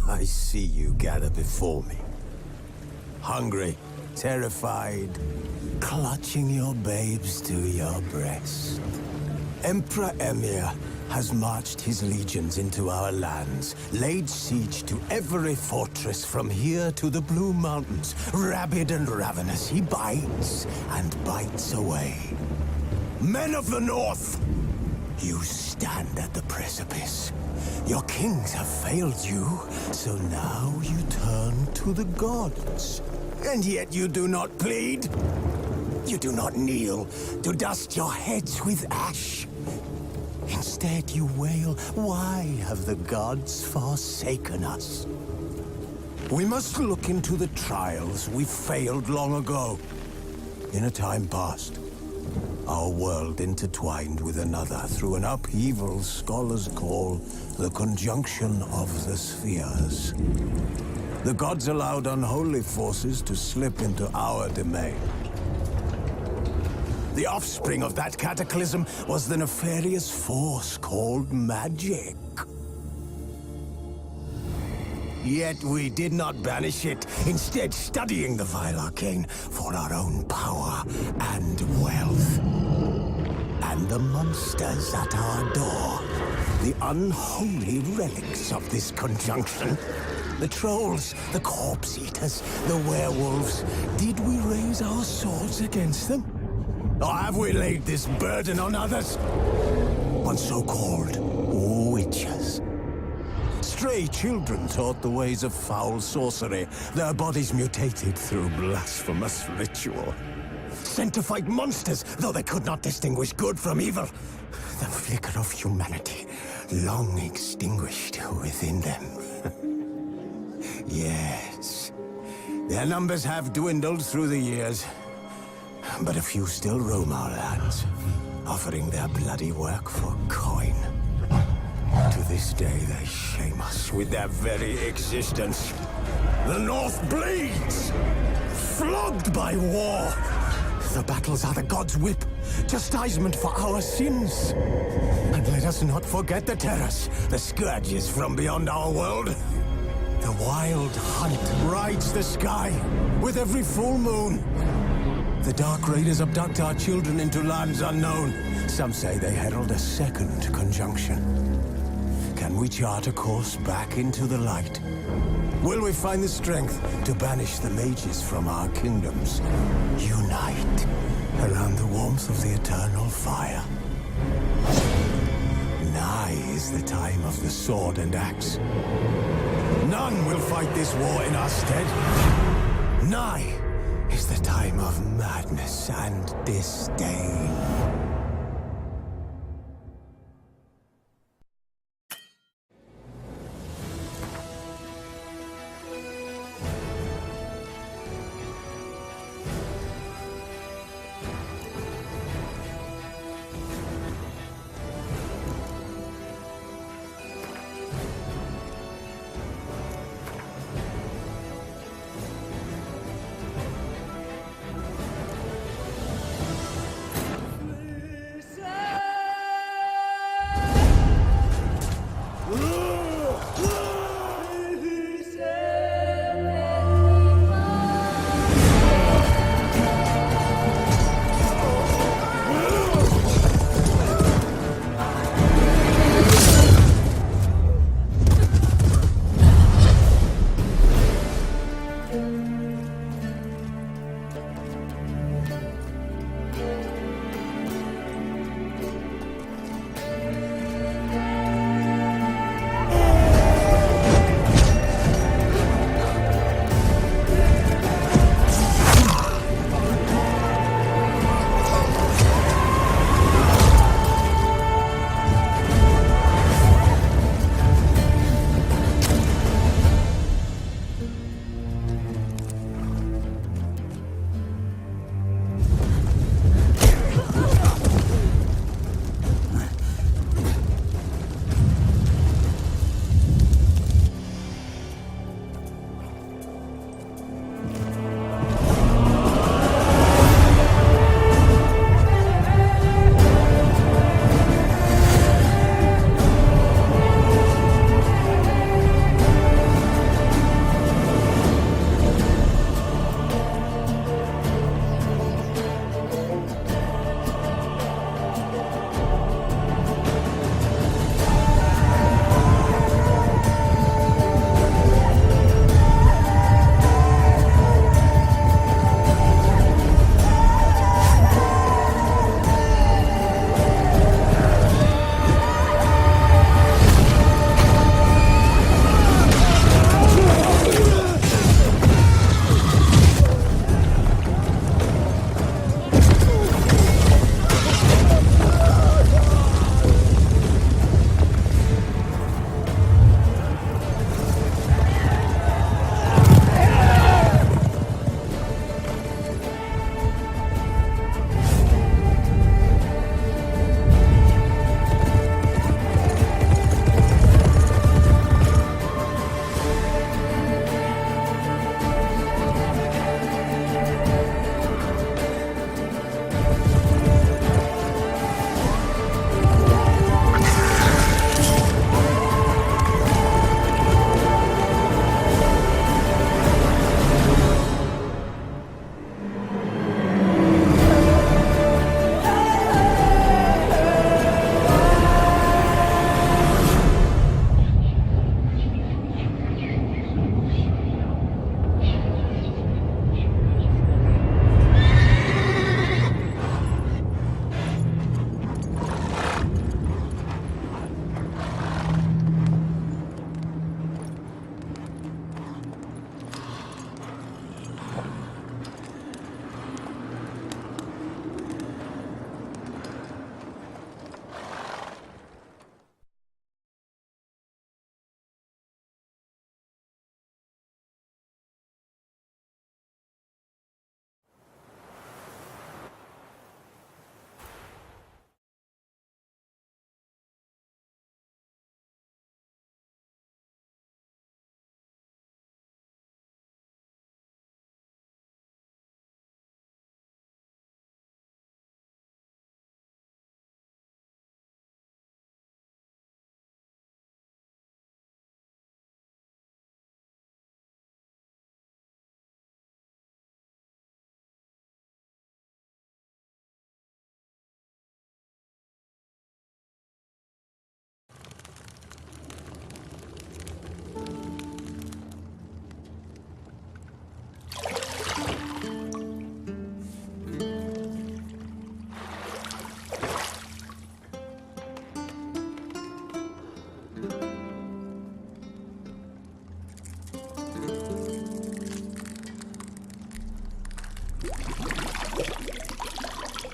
I see you gather before me. Hungry, terrified, clutching your babes to your breast. Emperor Emir has marched his legions into our lands, laid siege to every fortress from here to the Blue Mountains. Rabid and ravenous, he bites and bites away. Men of the North, you stand at the precipice. Your kings have failed you, so now you turn to the gods. And yet you do not plead. You do not kneel to dust your heads with ash. Instead you wail, why have the gods forsaken us? We must look into the trials we failed long ago. In a time past, our world intertwined with another through an upheaval scholars call the conjunction of the spheres. The gods allowed unholy forces to slip into our domain. The offspring of that cataclysm was the nefarious force called magic. Yet we did not banish it, instead studying the vile arcane for our own power and wealth. And the monsters at our door, the unholy relics of this conjunction. The trolls, the corpse-eaters, the werewolves. Did we raise our swords against them? Or have we laid this burden on others? On so-called witches. Stray children taught the ways of foul sorcery, their bodies mutated through blasphemous ritual. Sent to fight monsters, though they could not distinguish good from evil. The flicker of humanity, long extinguished within them. Yes, their numbers have dwindled through the years. But a few still roam our lands, offering their bloody work for coin. To this day, they shame us with their very existence. The North bleeds, flogged by war. The battles are the gods' whip, chastisement for our sins. And let us not forget the terrors, the scourges from beyond our world. The wild hunt rides the sky with every full moon. The Dark Raiders abduct our children into lands unknown. Some say they herald a second conjunction. Can we chart a course back into the light? Will we find the strength to banish the mages from our kingdoms? Unite around the warmth of the eternal fire. Nigh is the time of the sword and axe. None will fight this war in our stead. Nigh is the time of madness and disdain.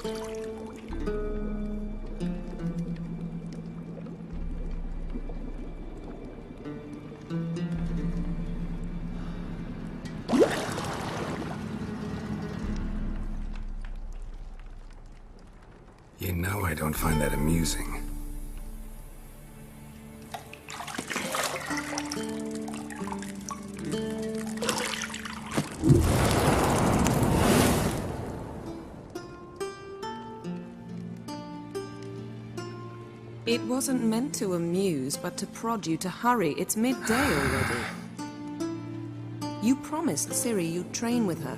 You know I don't find that amusing. It wasn't meant to amuse, but to prod you to hurry. It's midday already. You promised Ciri you'd train with her.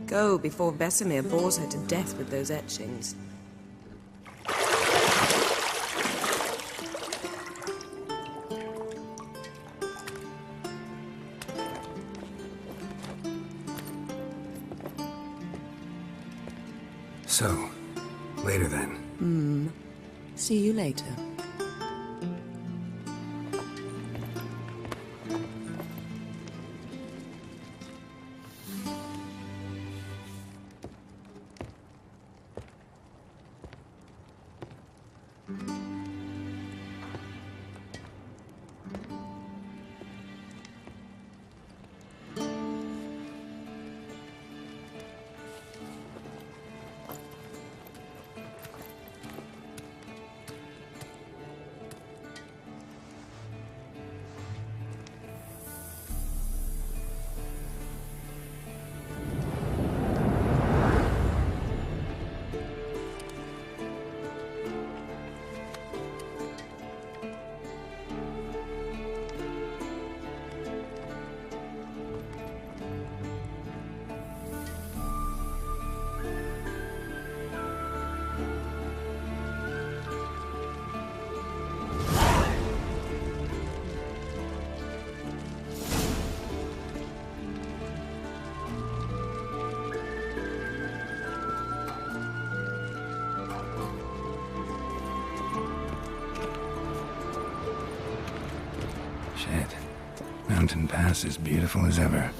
Go before Vesemir bores her to death with those etchings. So, later then. See you later. Shit. Mountain Pass is beautiful as ever.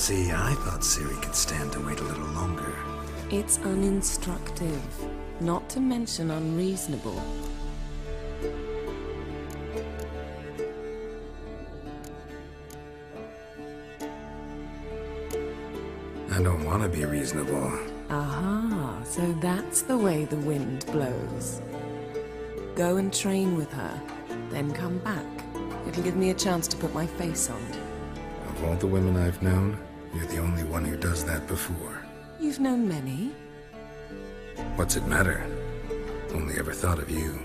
See, I thought Ciri could stand to wait a little longer. It's uninstructive, not to mention unreasonable. I don't want to be reasonable. Aha, so that's the way the wind blows. Go and train with her, then come back. It'll give me a chance to put my face on. Of all the women I've known, you're the only one who does that before. You've known many. What's it matter? Only ever thought of you.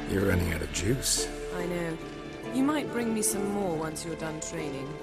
You're running out of juice. I know. You might bring me some more once you're done training.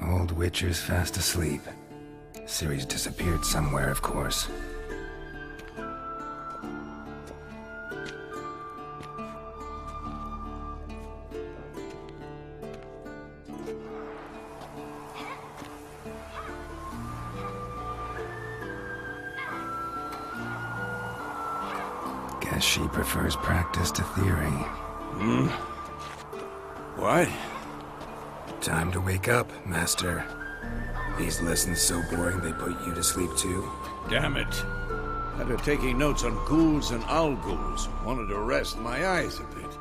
Old Witcher's fast asleep. Ciri's disappeared somewhere, of course. Guess she prefers practice to theory. What? Time to wake up, Master. These lessons so boring they put you to sleep too? Damn it. Had her taking notes on ghouls and owl-ghouls. Wanted to rest my eyes a bit.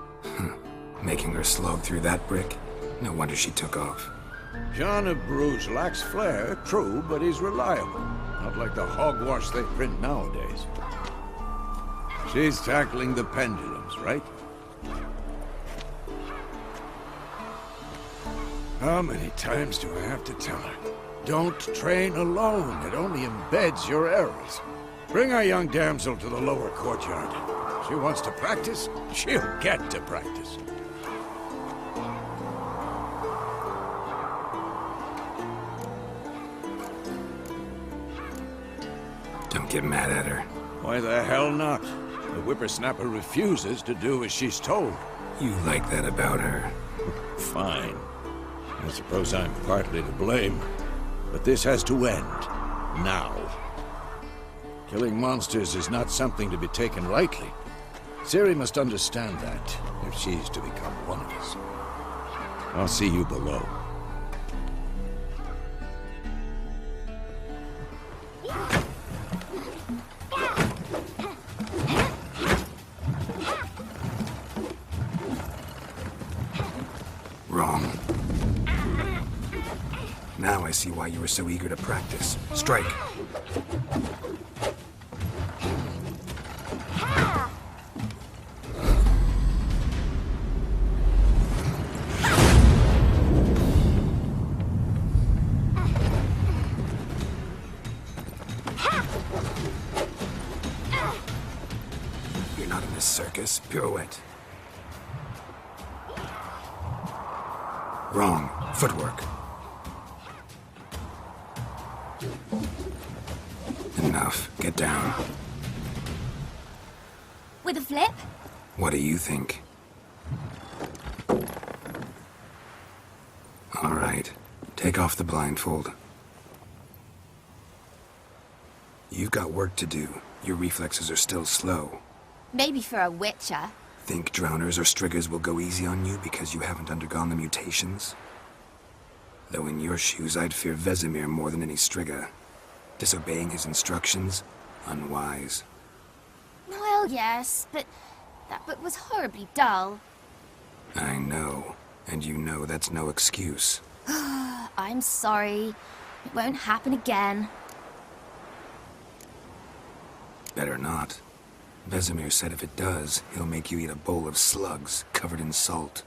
Making her slog through that brick? No wonder she took off. John of Bruges lacks flair, true, but he's reliable. Not like the hogwash they print nowadays. She's tackling the pendulums, right? How many times do I have to tell her? Don't train alone. It only embeds your errors. Bring our young damsel to the lower courtyard. She wants to practice, she'll get to practice. Don't get mad at her. Why the hell not? The whippersnapper refuses to do as she's told. You like that about her. Fine. I suppose I'm partly to blame. But this has to end. Now. Killing monsters is not something to be taken lightly. Ciri must understand that, if she's to become one of us. I'll see you below. Wrong. Now I see why you were so eager to practice. Strike. You're not in this circus. Pirouette. Wrong. Footwork. Enough. Get down. With a flip? What do you think? All right. Take off the blindfold. You've got work to do. Your reflexes are still slow. Maybe for a witcher. Think drowners or striggers will go easy on you because you haven't undergone the mutations? Though in your shoes, I'd fear Vesemir more than any strigger. Disobeying his instructions? Unwise. Well, yes, but that book was horribly dull. I know. And you know that's no excuse. I'm sorry. It won't happen again. Better not. Vesemir said if it does, he'll make you eat a bowl of slugs covered in salt.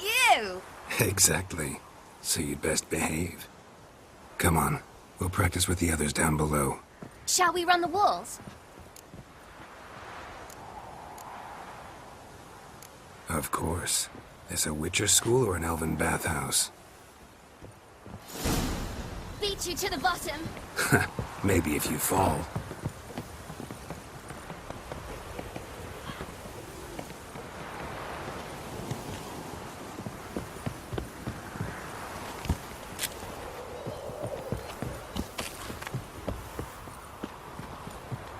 You! Exactly. So you'd best behave. Come on. We'll practice with the others down below. Shall we run the walls? Of course. This a Witcher school or an elven bathhouse? Beat you to the bottom. Maybe if you fall.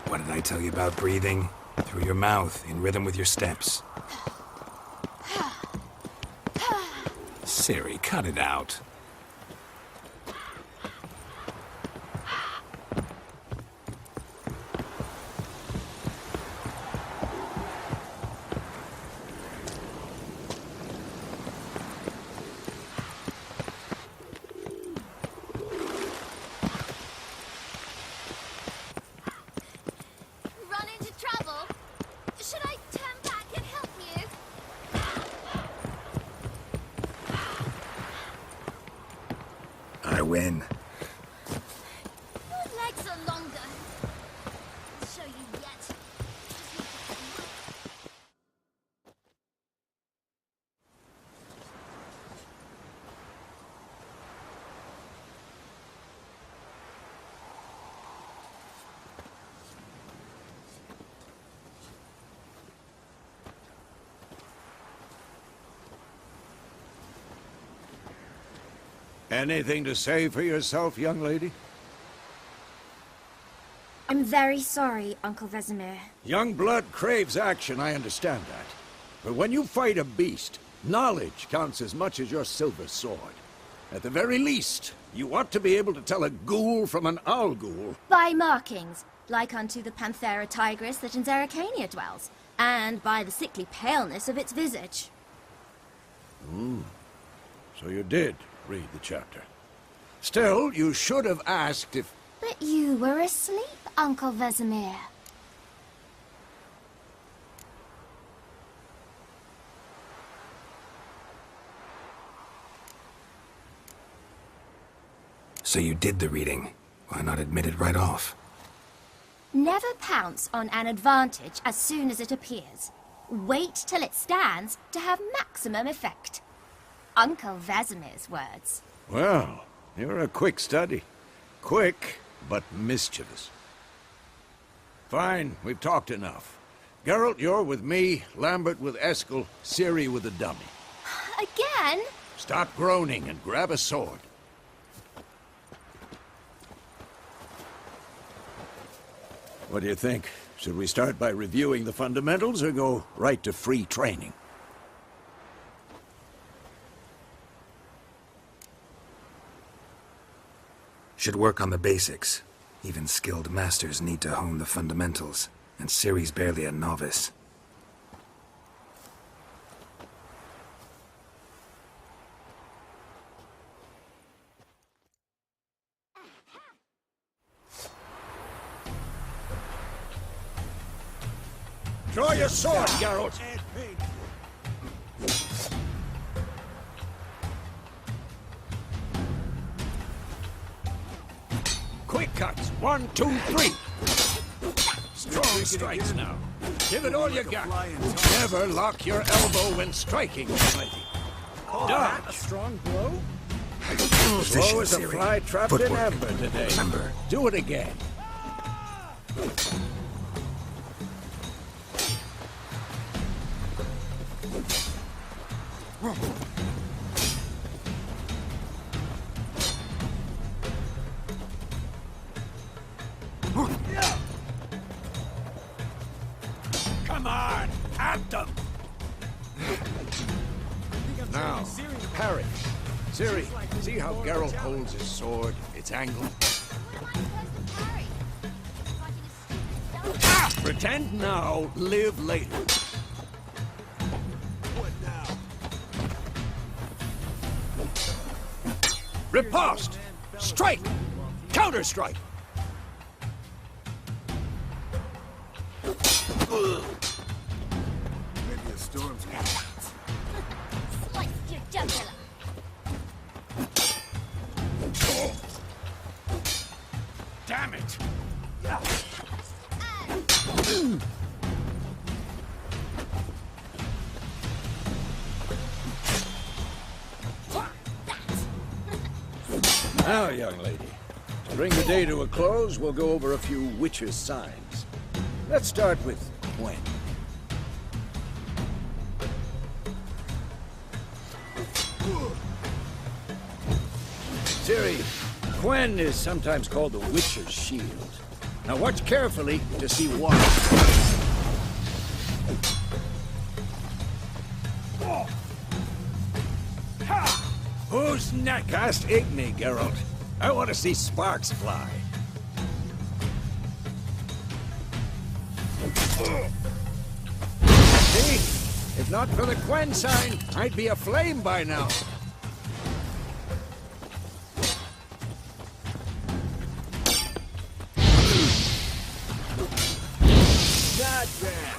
What did I tell you about breathing? Through your mouth, in rhythm with your steps. Ciri, cut it out. Run into trouble? Should I turn back and help you? I win. Your legs are longer. I'll show you yet. Anything to say for yourself, young lady? I'm very sorry, Uncle Vesemir. Young blood craves action, I understand that. But when you fight a beast, knowledge counts as much as your silver sword. At the very least, you ought to be able to tell a ghoul from an owl ghoul. By markings, like unto the Panthera tigris that in Zerrikania dwells, and by the sickly paleness of its visage. So you did read the chapter. Still, you should have asked if... But you were asleep, Uncle Vesemir. So you did the reading. Why not admit it right off? Never pounce on an advantage as soon as it appears. Wait till it stands to have maximum effect. Uncle Vesemir's words. Well, you're a quick study. Quick, but mischievous. Fine, we've talked enough. Geralt, you're with me, Lambert with Eskel, Ciri with the dummy. Again? Stop groaning and grab a sword. What do you think? Should we start by reviewing the fundamentals or go right to free training? Should work on the basics. Even skilled masters need to hone the fundamentals, and Ciri's barely a novice. Draw your sword, Geralt! Quick cuts! 1, 2, 3! Strong strikes now. Give it all you got. Never lock your elbow when striking, lady. Done. A strong blow? Slow as a Ciri. fly trapped Footwork. in amber today. Remember. Do it again. Come on, at them! Now, parry. Ciri, see how Geralt holds his sword? It's angled. Pretend now, live later. Riposte! Strike! Counter-strike! Maybe a storm's Slice your jugular. Damn it! Now, young lady, to bring the day to a close, we'll go over a few witches' signs. Let's start with Gwen. Ciri, Gwen is sometimes called the Witcher's Shield. Now watch carefully to see why. Whose neck? Cast Igni, Geralt. I want to see sparks fly. See? If not for the Gwen sign, I'd be aflame by now. Not bad.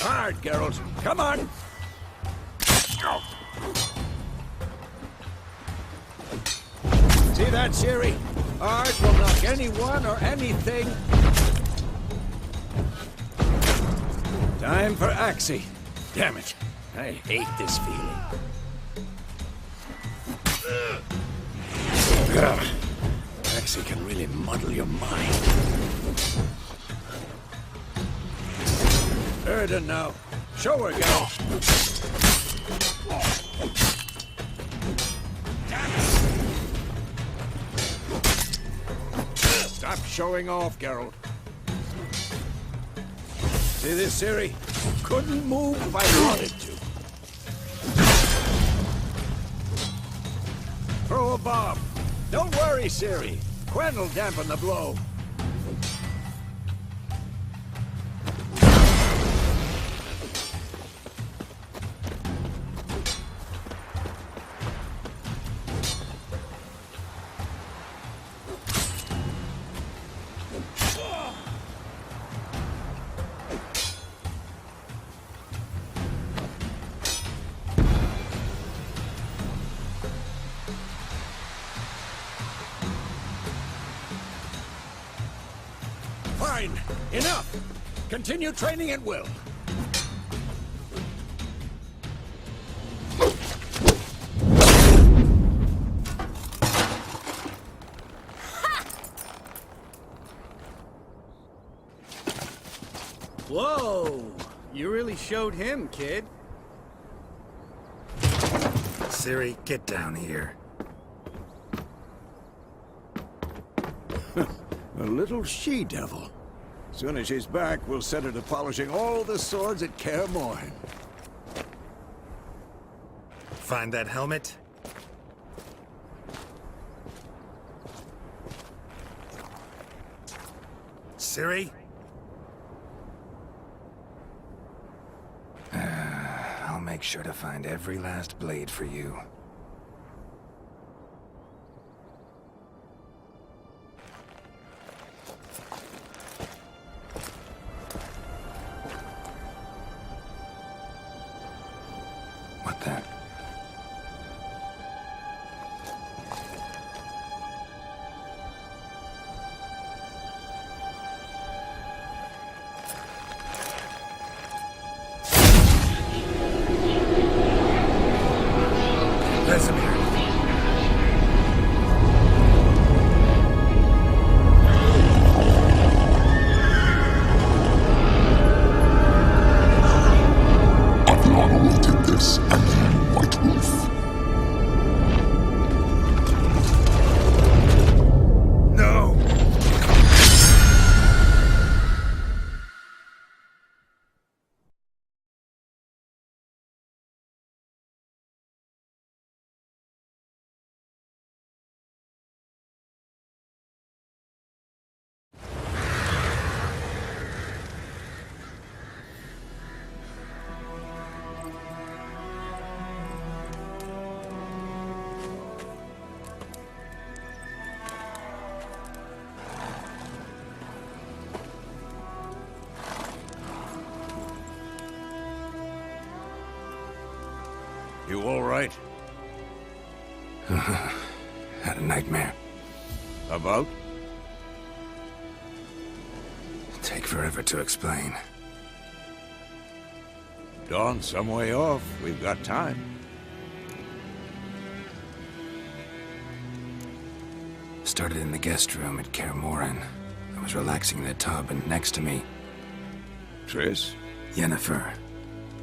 Hard, Geralt. Come on. See that, Ciri? Art will knock anyone or anything. Time for Axie. Damn it. I hate this feeling. Ugh. Axie can really muddle your mind. Erden now. Show her, Geralt. Stop showing off, Geralt. See this, Siri? Couldn't move if I wanted to. Throw a bomb. Don't worry, Siri. Quen will dampen the blow. Fine. Enough. Continue training at will. Whoa! You really showed him, kid. Siri, get down here. A little she-devil. Soon as she's back, we'll set her to polishing all the swords at Kaer Morhen. Find that helmet? Siri? I'll make sure to find every last blade for you. What the? Vesemir. Adriana did this, and you, White Wolf. No! You all right? Had a nightmare. About? Take forever to explain. Dawn's some way off. We've got time. Started in the guest room at Kaer Morhen. I was relaxing in the tub, and next to me, Triss? Yennefer.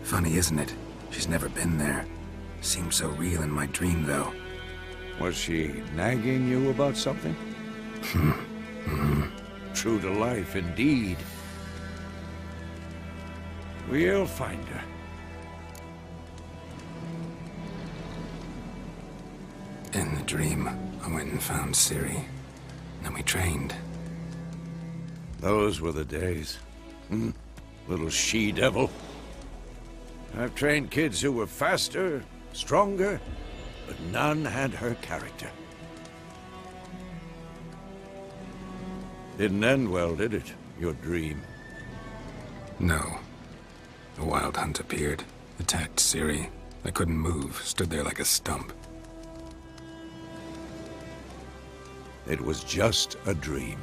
Funny, isn't it? She's never been there. Seemed so real in my dream, though. Was she nagging you about something? True to life, indeed. We'll find her. In the dream, I went and found Ciri. Then we trained. Those were the days. Little she-devil. I've trained kids who were faster, stronger, but none had her character. Didn't end well, did it? Your dream? No. The Wild Hunt appeared, attacked Ciri. I couldn't move, stood there like a stump. It was just a dream.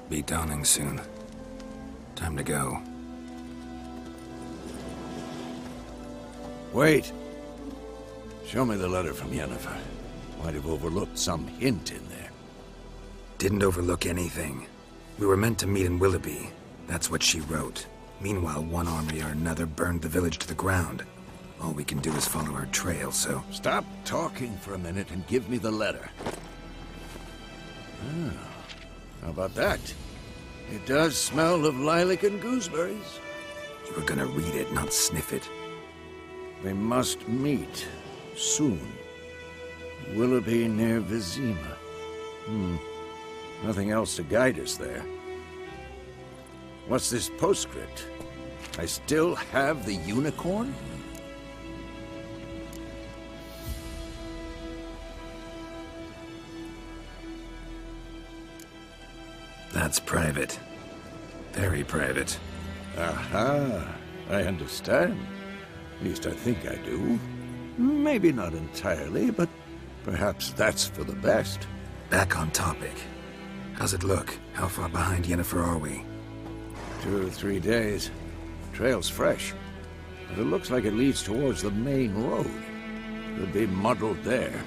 Be dawning soon. Time to go. Wait. Show me the letter from Yennefer. Might have overlooked some hint in there. Didn't overlook anything. We were meant to meet in Willoughby. That's what she wrote. Meanwhile, one army or another burned the village to the ground. All we can do is follow our trail, so... Stop talking for a minute and give me the letter. Ah, how about that? It does smell of lilac and gooseberries. You were gonna read it, not sniff it. We must meet soon. Willoughby near Vizima. Nothing else to guide us there. What's this postscript? I still have the unicorn? That's private. Very private. Aha, I understand. At least I think I do. Maybe not entirely, but perhaps that's for the best. Back on topic. How's it look? How far behind Yennefer are we? 2 or 3 days. Trail's fresh, but it looks like it leads towards the main road. Could be muddled there.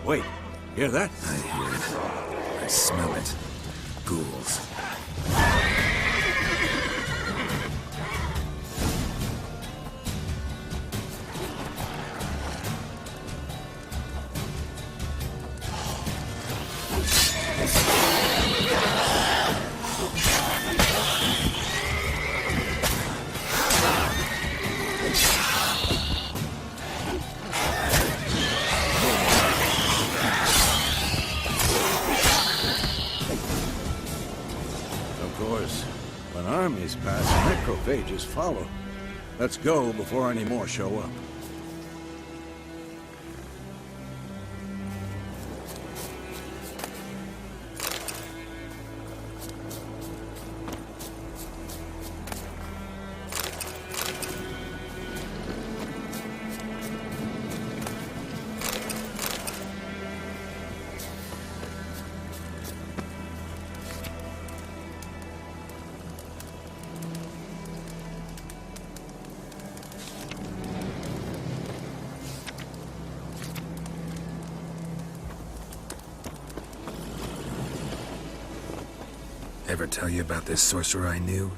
Wait, hear that? I hear it. I smell it. Ghouls. When armies pass, necrophages follow. Let's go before any more show up. Ever tell you about this sorcerer I knew?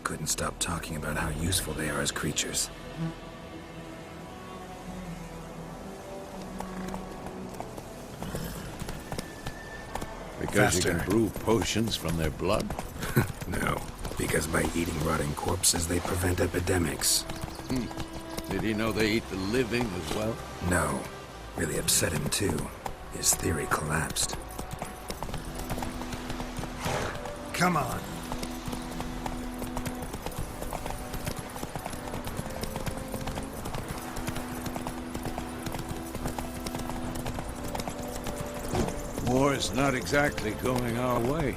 Couldn't stop talking about how useful they are as creatures. Because you can brew potions from their blood? No, because by eating rotting corpses, they prevent epidemics. Did he know they eat the living as well? No. Really upset him, too. His theory collapsed. Come on. War's not exactly going our way.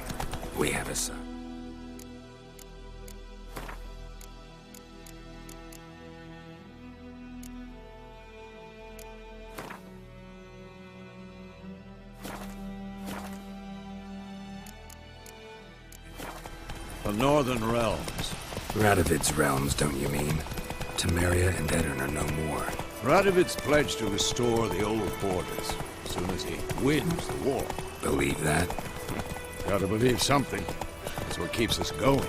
We have a son. The Northern Realms. Radovid's realms, don't you mean? Temeria and Edirn are no more. Radovid's pledged to restore the old borders as soon as he wins the war. Believe that? Gotta believe something. That's what keeps us going.